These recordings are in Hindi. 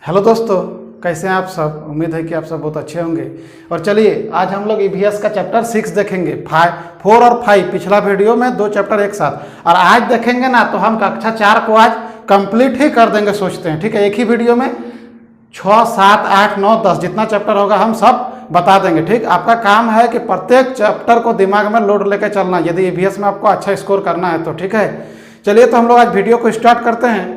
हेलो दोस्तों, कैसे हैं आप सब। उम्मीद है कि आप सब बहुत अच्छे होंगे। और चलिए आज हम लोग ईवीएस का चैप्टर 6 देखेंगे। 4 और 5 पिछला वीडियो में 2 चैप्टर एक साथ, और आज देखेंगे ना तो हम कक्षा 4 को आज कंप्लीट ही कर देंगे सोचते हैं। ठीक है, एक ही वीडियो में 6, 7, 8, 9, 10 जितना चैप्टर होगा हम सब बता देंगे। ठीक, आपका काम है कि प्रत्येक चैप्टर को दिमाग में लोड लेकर चलना, यदि ईवीएस में आपको अच्छा स्कोर करना है तो। ठीक है, चलिए तो हम लोग आज वीडियो को स्टार्ट करते हैं।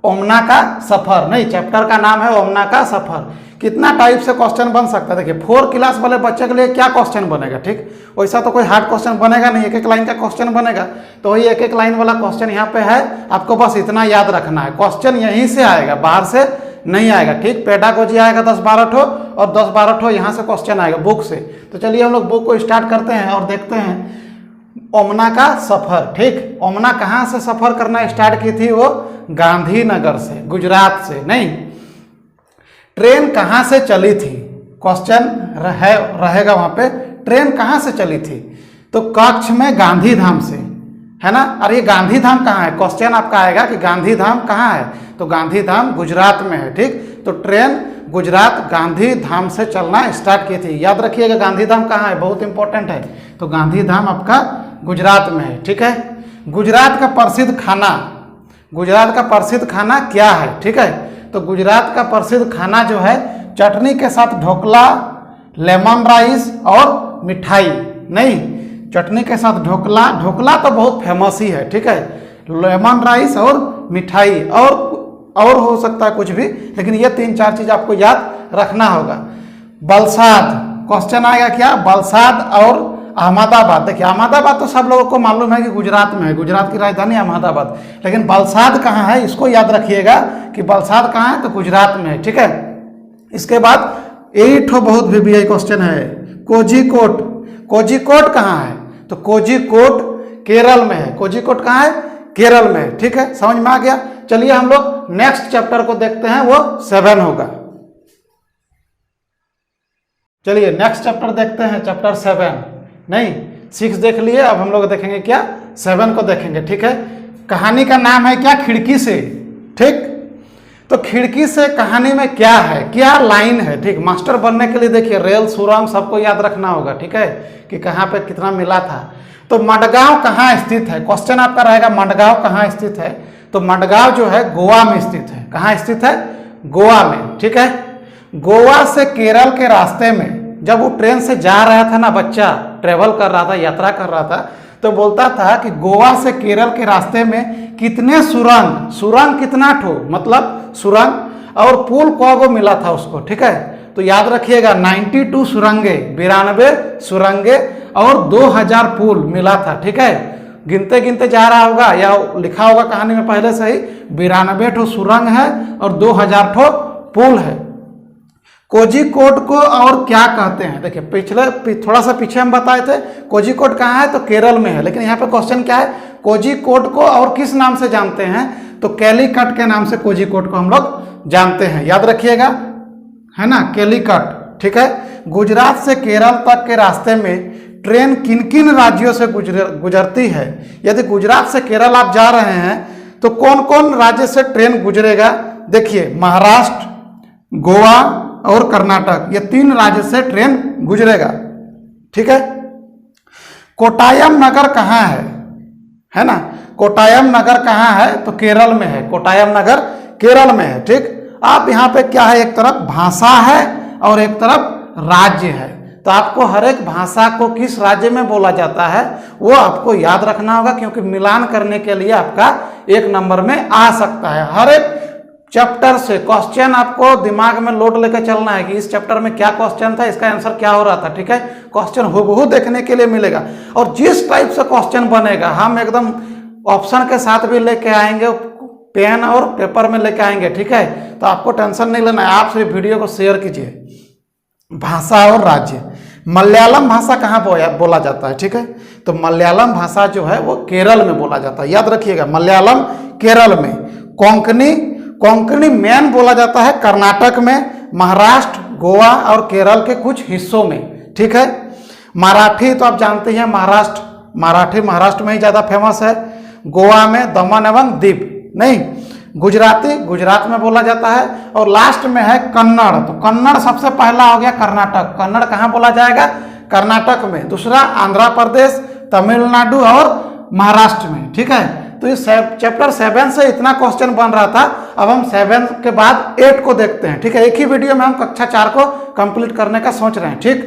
ओमना का सफर, नहीं, चैप्टर का नाम है ओमना का सफर। कितना टाइप से क्वेश्चन बन सकता है, देखिए 4 क्लास वाले बच्चे के लिए क्या क्वेश्चन बनेगा। ठीक, वैसा तो कोई हार्ड क्वेश्चन बनेगा नहीं, एक एक लाइन का क्वेश्चन बनेगा। तो वही एक एक लाइन वाला क्वेश्चन यहाँ पे है, आपको बस इतना याद रखना है। क्वेश्चन यहीं से आएगा, बाहर से नहीं आएगा। ठीक, पेडागोजी आएगा 10-12 ठो, और 10-12 ठो यहाँ से क्वेश्चन आएगा बुक से। तो चलिए हम लोग बुक को स्टार्ट करते हैं और देखते हैं ओमना का सफर। ठीक, ओमना कहाँ से सफर करना स्टार्ट की थी, वो गांधीनगर से, गुजरात से। नहीं, ट्रेन कहाँ से चली थी, क्वेश्चन रहेगा वहां पे। ट्रेन कहाँ से चली थी, तो कच्छ में गांधीधाम से, है ना। और ये गांधीधाम कहाँ है, क्वेश्चन आपका आएगा कि गांधीधाम कहाँ है, तो गांधीधाम गुजरात में है। ठीक, तो ट्रेन गुजरात गांधीधाम से चलना स्टार्ट की थी। याद रखिएगा गांधीधाम कहाँ है, बहुत इंपॉर्टेंट है। तो गांधीधाम आपका गुजरात में है। ठीक है, गुजरात का प्रसिद्ध खाना, गुजरात का प्रसिद्ध खाना क्या है। ठीक है, तो गुजरात का प्रसिद्ध खाना जो है चटनी के साथ ढोकला, लेमन राइस और मिठाई। नहीं, चटनी के साथ ढोकला, ढोकला तो बहुत फेमस ही है। ठीक है, लेमन राइस और मिठाई, और हो सकता है कुछ भी, लेकिन ये 3-4 चीज आपको याद रखना होगा। बलसाद, क्वेश्चन आएगा क्या, बलसाद और अहमदाबाद। देखिए अहमदाबाद तो सब लोगों को मालूम है कि गुजरात में है, गुजरात की राजधानी अहमदाबाद, लेकिन बलसाद कहाँ है इसको याद रखिएगा कि बलसाद कहाँ है, तो गुजरात में है। ठीक है, इसके बाद यही ठो बहुत VBI क्वेश्चन है, कोझिकोड। कोझिकोड कहाँ है, तो कोझिकोड केरल में है। कोझिकोड कहाँ है, केरल में है। ठीक है, समझ में आ गया। चलिए हम लोग नेक्स्ट चैप्टर को देखते हैं, वो 7 होगा। चलिए नेक्स्ट चैप्टर देखते हैं, चैप्टर 7। नहीं, 6 देख लिए, अब हम लोग देखेंगे क्या, 7 को देखेंगे। ठीक है, कहानी का नाम है क्या, खिड़की से। ठीक, तो खिड़की से कहानी में क्या है, क्या लाइन है। ठीक, मास्टर बनने के लिए देखिए रेल सुरंग सबको याद रखना होगा। ठीक है, कि कहाँ पे कितना मिला था। तो मडगांव कहाँ स्थित है, क्वेश्चन आपका रहेगा मडगांव कहाँ स्थित है, तो मडगांव जो है गोवा में स्थित है। कहाँ स्थित है, गोवा में। ठीक है, गोवा से केरल के रास्ते में जब वो ट्रेन से जा रहा था ना, बच्चा ट्रेवल कर रहा था, यात्रा कर रहा था, तो बोलता था कि गोवा से केरल के रास्ते में कितने सुरंग, सुरंग कितना ठो, मतलब सुरंग, और पुल को मिला था उसको। ठीक है, तो याद रखिएगा 92 सुरंगे, 92 सुरंगे और 2000 पुल मिला था। ठीक है, गिनते गिनते जा रहा होगा या लिखा होगा कहानी में पहले से ही, 92 ठो सुरंग है और 2000 ठो पुल है। कोझिकोड को और क्या कहते हैं, देखिए पिछले थोड़ा सा पीछे हम बताए थे कोझिकोड कहाँ है, तो केरल में है, लेकिन यहाँ पे क्वेश्चन क्या है, कोझिकोड को और किस नाम से जानते हैं, तो कैलीकट के नाम से कोझिकोड को हम लोग जानते हैं। याद रखिएगा, है ना, कैलीकट। ठीक है, गुजरात से केरल तक के रास्ते में ट्रेन किन किन राज्यों से गुजरती है। यदि गुजरात से केरल आप जा रहे हैं तो कौन कौन राज्य से ट्रेन गुजरेगा, देखिए महाराष्ट्र, गोवा और कर्नाटक, ये 3 राज्य से ट्रेन गुजरेगा। ठीक है, कोटायम नगर कहाँ है ना, कोटायम नगर कहाँ है, तो केरल में है। कोटायम नगर केरल में है। ठीक, आप यहाँ पे क्या है, एक तरफ भाषा है और एक तरफ राज्य है, तो आपको हर एक भाषा को किस राज्य में बोला जाता है वो आपको याद रखना होगा, क्योंकि मिलान करने के लिए आपका 1 नंबर में आ सकता है। हर एक चैप्टर से क्वेश्चन आपको दिमाग में लोड लेकर चलना है कि इस चैप्टर में क्या क्वेश्चन था, इसका आंसर क्या हो रहा था। ठीक है, क्वेश्चन हूबहू देखने के लिए मिलेगा, और जिस टाइप से क्वेश्चन बनेगा हम एकदम ऑप्शन के साथ भी लेके आएंगे, पेन और पेपर में लेके आएंगे। ठीक है, तो आपको टेंशन नहीं लेना है, आप सिर्फ वीडियो को शेयर कीजिए। भाषा और राज्य, मलयालम भाषा कहाँ बोला जाता है, ठीक है, तो मलयालम भाषा जो है वो केरल में बोला जाता है। याद रखिएगा मलयालम केरल में, कोंकणी मेन बोला जाता है कर्नाटक में, महाराष्ट्र, गोवा और केरल के कुछ हिस्सों में। ठीक है, मराठी तो आप जानते हैं मराठी महाराष्ट्र में ही ज़्यादा फेमस है, गोवा में, दमन एवं दीव, नहीं गुजराती गुजरात में बोला जाता है, और लास्ट में है कन्नड़। तो कन्नड़ सबसे पहला हो गया कर्नाटक। कन्नड़ कहाँ बोला जाएगा? कर्नाटक में। दूसरा आंध्र प्रदेश, तमिलनाडु और महाराष्ट्र में। ठीक है, तो इस चैप्टर 7 से इतना क्वेश्चन बन रहा था। अब हम 7 के बाद 8 को देखते हैं। ठीक है, एक ही वीडियो में हम कक्षा 4 को कंप्लीट करने का सोच रहे हैं। ठीक,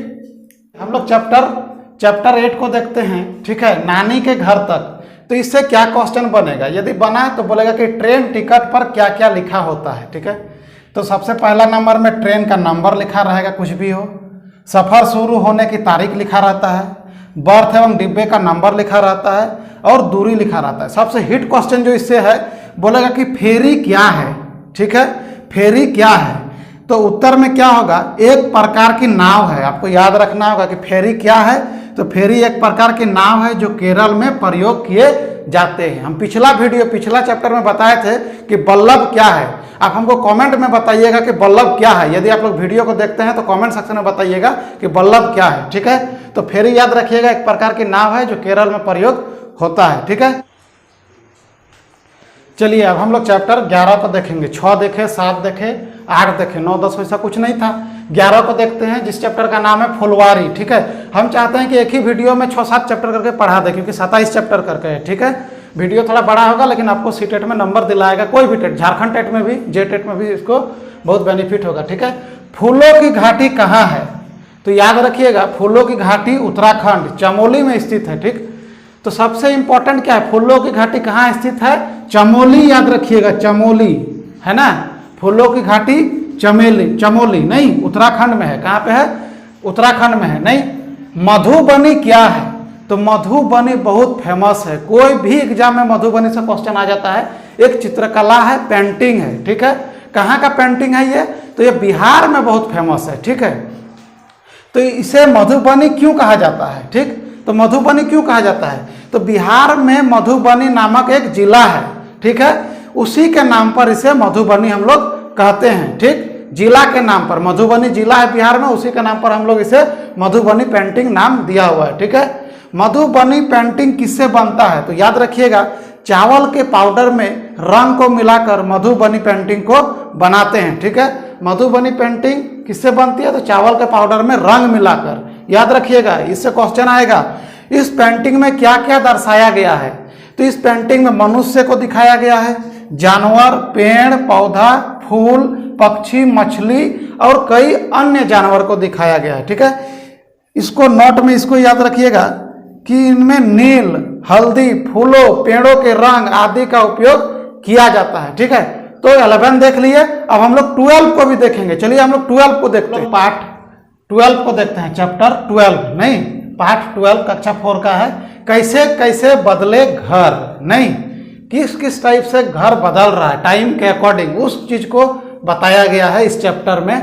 हम लोग चैप्टर 8 को देखते हैं। ठीक है, नानी के घर तक। तो इससे क्या क्वेश्चन बनेगा? यदि बना तो बोलेगा कि ट्रेन टिकट पर क्या क्या लिखा होता है। ठीक है, तो सबसे पहला नंबर में ट्रेन का नंबर लिखा रहेगा, कुछ भी हो। सफ़र शुरू होने की तारीख लिखा रहता है, बर्थ एवं डिब्बे का नंबर लिखा रहता है, और दूरी लिखा रहता है। सबसे हिट क्वेश्चन जो इससे है, बोलेगा कि फेरी क्या है। ठीक है, फेरी क्या है? तो उत्तर में क्या होगा? एक प्रकार की नाव है। आपको याद रखना होगा कि फेरी क्या है। तो फेरी एक प्रकार की नाव है जो केरल में प्रयोग किए जाते हैं। हम पिछला चैप्टर में बताए थे कि बल्लभ क्या है। आप हमको कमेंट में बताइएगा कि बल्लभ क्या है। यदि आप लोग वीडियो को देखते हैं तो कमेंट सेक्शन में बताइएगा कि बल्लभ क्या है। ठीक है, तो फेरी याद रखिएगा, एक प्रकार की नाव है जो केरल में प्रयोग होता है। ठीक है, चलिए अब हम लोग चैप्टर 11 को देखेंगे। 6 देखे, 7 देखे, 8 देखे, 9, 10 वैसा कुछ नहीं था। 11 को देखते हैं, जिस चैप्टर का नाम है फुलवारी। ठीक है, हम चाहते हैं कि एक ही वीडियो में 6-7 चैप्टर करके पढ़ा दें, क्योंकि 27 चैप्टर करके है। ठीक है, वीडियो थोड़ा बड़ा होगा, लेकिन आपको सीटेट में नंबर दिलाएगा। कोई भी टेट, झारखंड टेट में भी, जे टेट में भी इसको बहुत बेनिफिट होगा। ठीक है, फूलों की घाटी कहाँ है? तो याद रखिएगा, फूलों की घाटी उत्तराखंड चमोली में स्थित है। ठीक, तो सबसे इंपॉर्टेंट क्या है? फूलों की घाटी कहाँ स्थित है? चमोली। याद रखिएगा, चमोली है ना। फूलों की घाटी चमोली नहीं, उत्तराखंड में है। कहाँ पे है? उत्तराखंड में है। नहीं, मधुबनी क्या है? तो मधुबनी बहुत फेमस है। कोई भी एग्जाम में मधुबनी से क्वेश्चन आ जाता है। एक चित्रकला है, पेंटिंग है। ठीक है, कहाँ का पेंटिंग है ये? तो ये बिहार में बहुत फेमस है। ठीक है, तो इसे मधुबनी क्यों कहा जाता है? ठीक, तो मधुबनी क्यों कहा जाता है? तो बिहार में मधुबनी नामक एक जिला है। ठीक है, उसी के नाम पर इसे मधुबनी हम लोग कहते हैं। ठीक, जिला के नाम पर, मधुबनी जिला है बिहार में, उसी के नाम पर हम लोग इसे मधुबनी पेंटिंग नाम दिया हुआ है। ठीक है, मधुबनी पेंटिंग किससे बनता है? तो याद रखिएगा, चावल के पाउडर में रंग को मिलाकर मधुबनी पेंटिंग को बनाते हैं। ठीक है, मधुबनी पेंटिंग किससे बनती है? तो चावल के पाउडर में रंग मिलाकर। याद रखिएगा, इससे क्वेश्चन आएगा, इस पेंटिंग में क्या क्या दर्शाया गया है? तो इस पेंटिंग में मनुष्य को दिखाया गया है, जानवर, पेड़ पौधा, फूल, पक्षी, मछली और कई अन्य जानवर को दिखाया गया है। ठीक है, इसको नोट में इसको याद रखिएगा कि इनमें नील, हल्दी, फूलों, पेड़ों के रंग आदि का उपयोग किया जाता है। ठीक है, तो 11 देख लिए। अब हम लोग 12 को भी देखेंगे। चलिए हम लोग 12 को देखते हैं। पार्ट 12 को देखते हैं, चैप्टर 12 नहीं, पार्ट 12 कक्षा 4 का है। कैसे कैसे बदले घर। नहीं, किस किस टाइप से घर बदल रहा है टाइम के अकॉर्डिंग, उस चीज को बताया गया है इस चैप्टर में।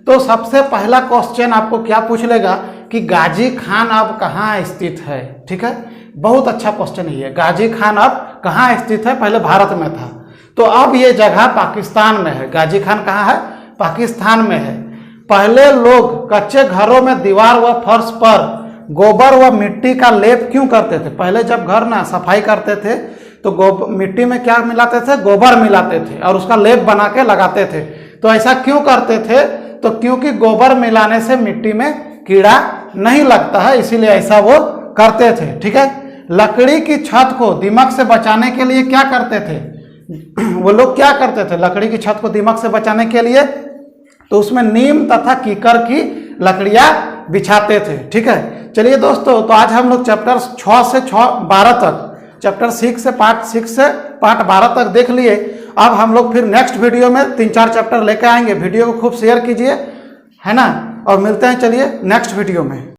तो सबसे पहला क्वेश्चन आपको क्या पूछ लेगा कि गाजी खान अब कहाँ स्थित है। ठीक है, बहुत अच्छा क्वेश्चन है। गाजी खान अब कहाँ स्थित है? पहले भारत में था, तो अब ये जगह पाकिस्तान में है। गाजी खान कहाँ है? पाकिस्तान में है। पहले लोग कच्चे घरों में दीवार व फर्श पर गोबर व मिट्टी का लेप क्यों करते थे? पहले जब घर ना सफाई करते थे तो मिट्टी में क्या मिलाते थे? गोबर मिलाते थे और उसका लेप बना के लगाते थे। तो ऐसा क्यों करते थे? तो क्योंकि गोबर मिलाने से मिट्टी में कीड़ा नहीं लगता है, इसीलिए ऐसा वो करते थे। ठीक है, लकड़ी की छत को दीमक से बचाने के लिए क्या करते थे? वो लोग क्या करते थे लकड़ी की छत को दीमक से बचाने के लिए? तो उसमें नीम तथा कीकर की लकड़ियां बिछाते थे। ठीक है, चलिए दोस्तों, तो आज हम लोग चैप्टर 6 से 12 तक, चैप्टर 6 से पार्ट 6 से पार्ट 12 तक देख लिए। अब हम लोग फिर नेक्स्ट वीडियो में 3-4 चैप्टर लेकर आएंगे। वीडियो को खूब शेयर कीजिए, है ना, और मिलते हैं चलिए नेक्स्ट वीडियो में।